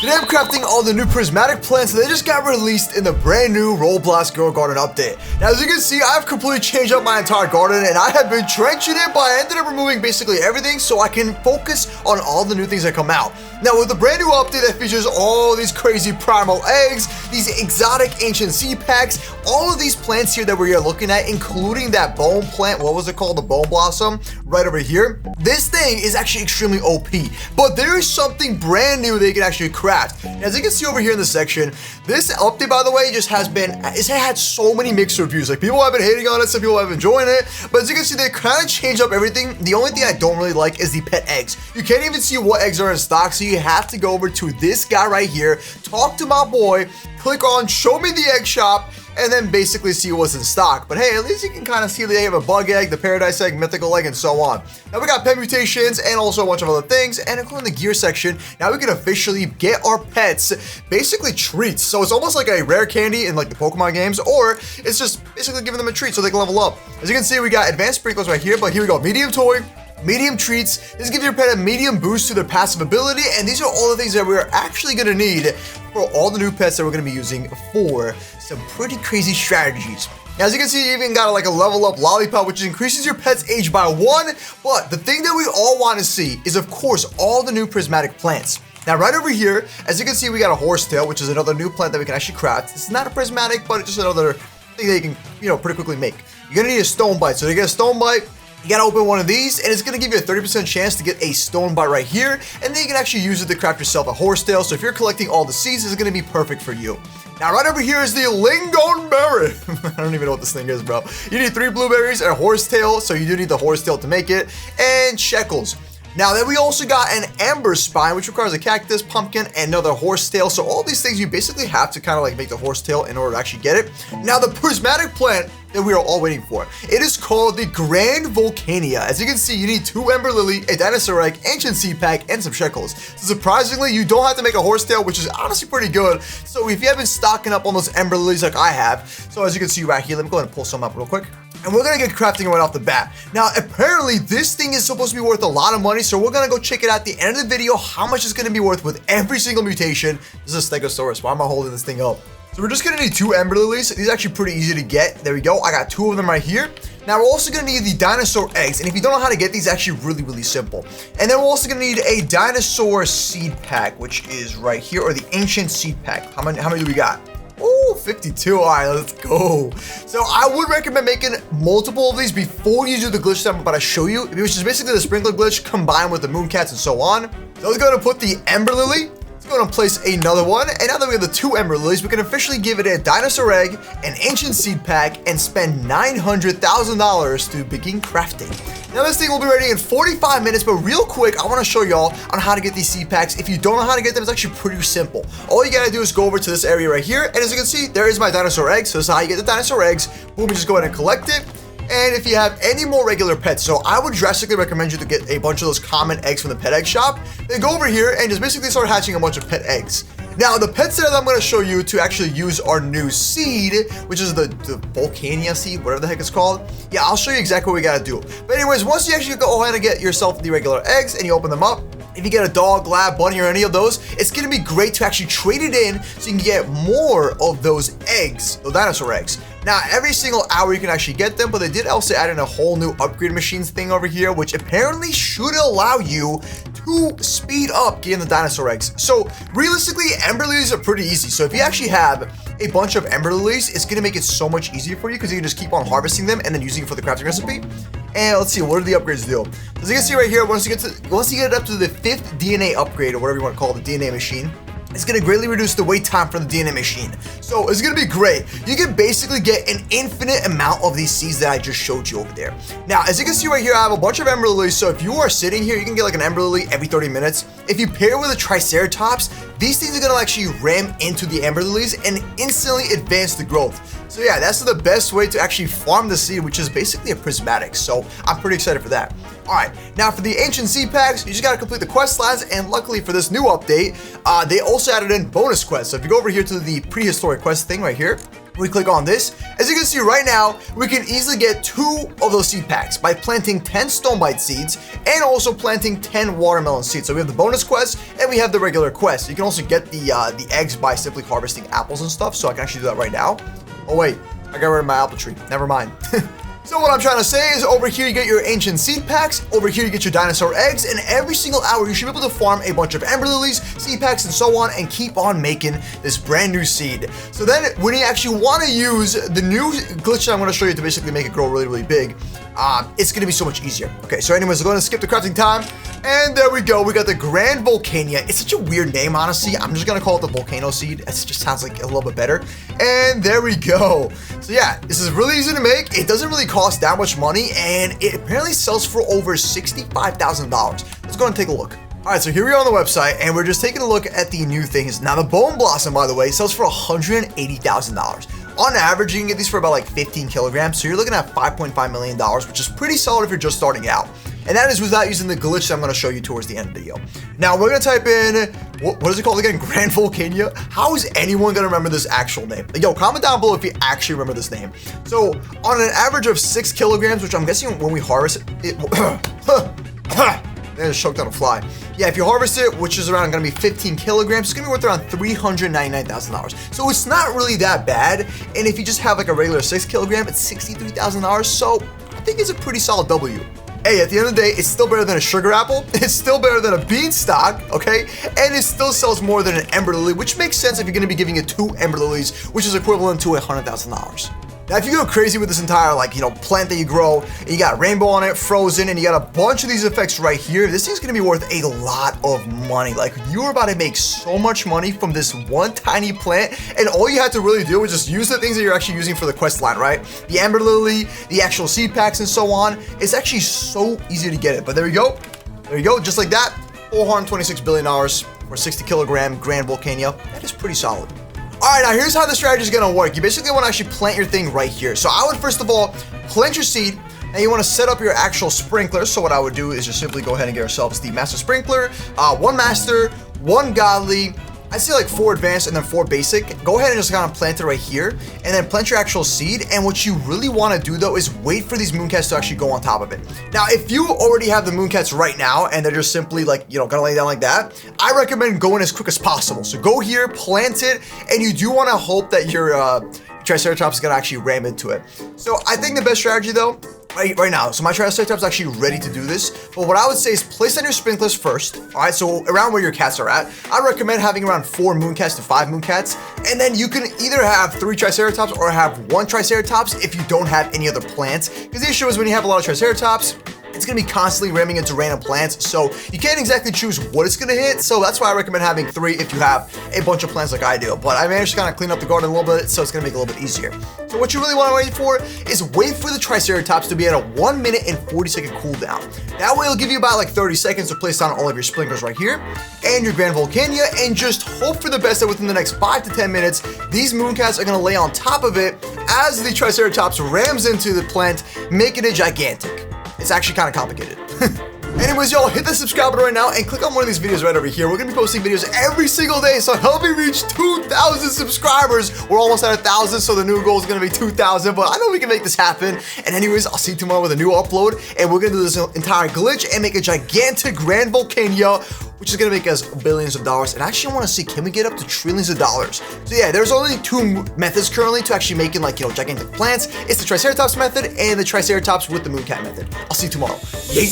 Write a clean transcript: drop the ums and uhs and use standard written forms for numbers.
Today I'm crafting all the new prismatic plants that just got released in the brand new Roblox Grow Garden update. Now as you can see, I've completely changed up my entire garden and I have been trenching it, but I ended up removing basically everything so I can focus on all the new things that come out. Now with the brand new update that features all these crazy primal eggs, these exotic ancient seed packs, all of these plants here that we're looking at, including that bone plant, what was it called, the bone blossom, right over here. This thing is actually extremely OP, but there is something brand new that you can actually craft. As you can see over here in the section, this update, by the way, just has been, it's had so many mixed reviews. Like, people have been hating on it, some people have been enjoying it, but as you can see, they kind of changed up everything. The only thing I don't really like is the pet eggs. You can't even see what eggs are in stock, so you have to go over to this guy right here, talk to my boy, click on show me the egg shop, and then basically see what's in stock. But hey, at least you can kind of see that they have a bug egg, the paradise egg, mythical egg, and so on. Now we got pet mutations and also a bunch of other things, and including the gear section, now we can officially get our pets basically treats. So it's almost like a rare candy in like the Pokemon games, or it's just basically giving them a treat so they can level up. As you can see, we got advanced sprinklers right here, but here we go, medium toy, medium treats. This gives your pet a medium boost to their passive ability, and these are all the things that we're actually going to need for all the new pets that we're going to be using for some pretty crazy strategies. Now, as you can see, you even got like a level up lollipop, which increases your pet's age by 1, but the thing that we all want to see is, of course, all the new prismatic plants. Now, right over here, as you can see, we got a horsetail, which is another new plant that we can actually craft. It's not a prismatic, but it's just another thing that you can, pretty quickly make. You're going to need a stone bite. So to get a stone bite, you gotta open one of these, and it's gonna give you a 30% chance to get a stone bite right here, and then you can actually use it to craft yourself a horsetail. So if you're collecting all the seeds, it's gonna be perfect for you. Now, right over here is the lingonberry. I don't even know what this thing is, bro. You need 3 blueberries and a horsetail, so you do need the horsetail to make it, and shekels. Now then we also got an amber spine, which requires a cactus, pumpkin, and another horsetail. So all these things you basically have to kind of like make the horsetail in order to actually get it. Now the prismatic plant that we are all waiting for, it is called the Grand Volcania. As you can see, you need 2 ember lily, a dinosaur egg, ancient seed pack, and some shekels. So surprisingly, you don't have to make a horsetail, which is honestly pretty good. So if you have been stocking up on those ember lilies like I have, so as you can see right here, let me go ahead and pull some up real quick. And we're gonna get crafting right off the bat. Now, apparently this thing is supposed to be worth a lot of money, so we're gonna go check it out at the end of the video, how much it's gonna be worth with every single mutation. This is a Stegosaurus. Why am I holding this thing up? So we're just gonna need 2 ember lilies. These are actually pretty easy to get. There we go. I got 2 of them right here. Now we're also gonna need the dinosaur eggs, and if you don't know how to get these, actually really simple. And then we're also gonna need a dinosaur seed pack, which is right here, or the ancient seed pack. How many do we got? Oh, 52. All right, let's go. So I would recommend making multiple of these before you do the glitch that I'm about to show you, which is basically the sprinkler glitch combined with the mooncats and so on. So let's go ahead and put the ember lily. Let's go ahead and place another one. And now that we have the 2 ember lilies, we can officially give it a dinosaur egg, an ancient seed pack, and spend $900,000 to begin crafting. Now this thing will be ready in 45 minutes, but real quick, I want to show y'all on how to get these seed packs. If you don't know how to get them, it's actually pretty simple. All you gotta do is go over to this area right here, and as you can see, there is my dinosaur egg. So this is how you get the dinosaur eggs. Boom, you just go ahead and collect it. And if you have any more regular pets, so I would drastically recommend you to get a bunch of those common eggs from the pet egg shop, then go over here and just basically start hatching a bunch of pet eggs. Now, the pet set that I'm going to show you to actually use our new seed, which is the Volcania seed, whatever the heck it's called. Yeah, I'll show you exactly what we got to do. But anyways, once you actually go ahead and get yourself the regular eggs and you open them up, if you get a dog, lab, bunny, or any of those, it's going to be great to actually trade it in so you can get more of those eggs, the dinosaur eggs. Now, every single hour you can actually get them, but they did also add in a whole new upgrade machines thing over here, which apparently should allow you to speed up getting the dinosaur eggs. So realistically, ember lilies are pretty easy. So if you actually have a bunch of ember lilies, it's gonna make it so much easier for you because you can just keep on harvesting them and then using it for the crafting recipe. And let's see, what do the upgrades do? As you can see right here, once you get up to the 5th DNA upgrade, or whatever you want to call it, the DNA machine, it's going to greatly reduce the wait time for the DNA machine. So it's going to be great. You can basically get an infinite amount of these seeds that I just showed you over there. Now, as you can see right here, I have a bunch of ember lilies. So if you are sitting here, you can get like an ember lily every 30 minutes. If you pair with a triceratops, these things are going to actually ram into the ember lilies and instantly advance the growth. So yeah, that's the best way to actually farm the seed, which is basically a prismatic. So I'm pretty excited for that. All right, now for the ancient seed packs, you just gotta complete the quest lines, and luckily for this new update, they also added in bonus quests. So if you go over here to the prehistoric quest thing right here, We click on this. As you can see right now, we can easily get 2 of those seed packs by planting 10 stone bite seeds and also planting 10 watermelon seeds. So we have the bonus quest and we have the regular quest. You can also get the eggs by simply harvesting apples and stuff. So I can actually do that right now. Oh wait, I got rid of my apple tree. Never mind. So what I'm trying to say is over here you get your ancient seed packs, over here you get your dinosaur eggs, and every single hour you should be able to farm a bunch of ember lilies, seed packs, and so on, and keep on making this brand new seed. So then when you actually want to use the new glitch that I'm going to show you to basically make it grow really, really big, it's going to be so much easier. Okay, so anyways, we're going to skip the crafting time, and there we go. We got the Grand Volcania. It's such a weird name, honestly. I'm just going to call it the Volcano Seed. It just sounds like a little bit better. And there we go. So yeah, this is really easy to make. It doesn't really cost that much money, and it apparently sells for over $65,000. Let's go and take a look. All right, so here we are on the website, and we're just taking a look at the new things. Now, the Bone Blossom, by the way, sells for $180,000. On average, you can get these for about like 15 kilograms, so you're looking at $5.5 million, which is pretty solid if you're just starting out. And that is without using the glitch that I'm going to show you towards the end of the video. Now, we're going to type in, what is it called again? Grand Volcania? How is anyone going to remember this actual name? Yo, comment down below if you actually remember this name. So, on an average of 6 kilograms, which I'm guessing when we harvest it, I just choked on a fly. Yeah, if you harvest it, which is around going to be 15 kilograms, it's going to be worth around $399,000. So it's not really that bad. And if you just have like a regular 6 kilogram, it's $63,000. So I think it's a pretty solid W. Hey, at the end of the day, it's still better than a sugar apple. It's still better than a beanstalk, okay? And it still sells more than an ember lily, which makes sense if you're going to be giving it 2 ember lilies, which is equivalent to $100,000. Now, if you go crazy with this entire, like, plant that you grow, and you got rainbow on it, frozen, and you got a bunch of these effects right here, this thing's gonna be worth a lot of money. Like, you're about to make so much money from this one tiny plant, and all you had to really do was just use the things that you're actually using for the quest line, right? The Amber Lily, the actual seed packs, and so on. It's actually so easy to get it, but there you go. There you go, just like that, $426 billion for 60 kilogram Grand Volcania. That is pretty solid. All right, now here's how the strategy is gonna work. You basically wanna actually plant your thing right here. So I would first of all plant your seed, and you wanna set up your actual sprinkler. So what I would do is just simply go ahead and get ourselves the master sprinkler, 1 master, 1 godly, I see like 4 advanced and then 4 basic. Go ahead and just kind of plant it right here, and then plant your actual seed. And what you really want to do though is wait for these mooncats to actually go on top of it. Now, if you already have the mooncats right now and they're just simply like, gonna lay down like that, I recommend going as quick as possible. So go here, plant it, and you do want to hope that your Triceratops is gonna actually ram into it. So I think the best strategy though, right now, so my Triceratops is actually ready to do this, but what I would say is place on your sprinklers first, all right, so around where your cats are at. I recommend having around 4 mooncats to 5 mooncats, and then you can either have 3 Triceratops or have 1 Triceratops if you don't have any other plants, because the issue is when you have a lot of Triceratops, it's gonna be constantly ramming into random plants, so you can't exactly choose what it's gonna hit, so that's why I recommend having 3 if you have a bunch of plants like I do. But I managed to kind of clean up the garden a little bit, so it's gonna make it a little bit easier. So what you really wanna wait for is wait for the Triceratops to be at a 1 minute and 40-second cooldown. That way it'll give you about like 30 seconds to place down all of your sprinklers right here, and your Grand Volcania, and just hope for the best that within the next 5 to 10 minutes, these mooncats are gonna lay on top of it as the Triceratops rams into the plant, making it gigantic. It's actually kind of complicated. Anyways, y'all, hit the subscribe button right now and click on one of these videos right over here. We're gonna be posting videos every single day, so help me reach 2,000 subscribers. We're almost at 1,000, so the new goal is gonna be 2,000, but I know we can make this happen. And anyways, I'll see you tomorrow with a new upload, and we're gonna do this entire glitch and make a gigantic Grand Volcania, which is gonna make us billions of dollars. And I actually wanna see, can we get up to trillions of dollars? So yeah, there's only 2 methods currently to actually making like, gigantic plants. It's the Triceratops method and the Triceratops with the mooncat method. I'll see you tomorrow. Yeet.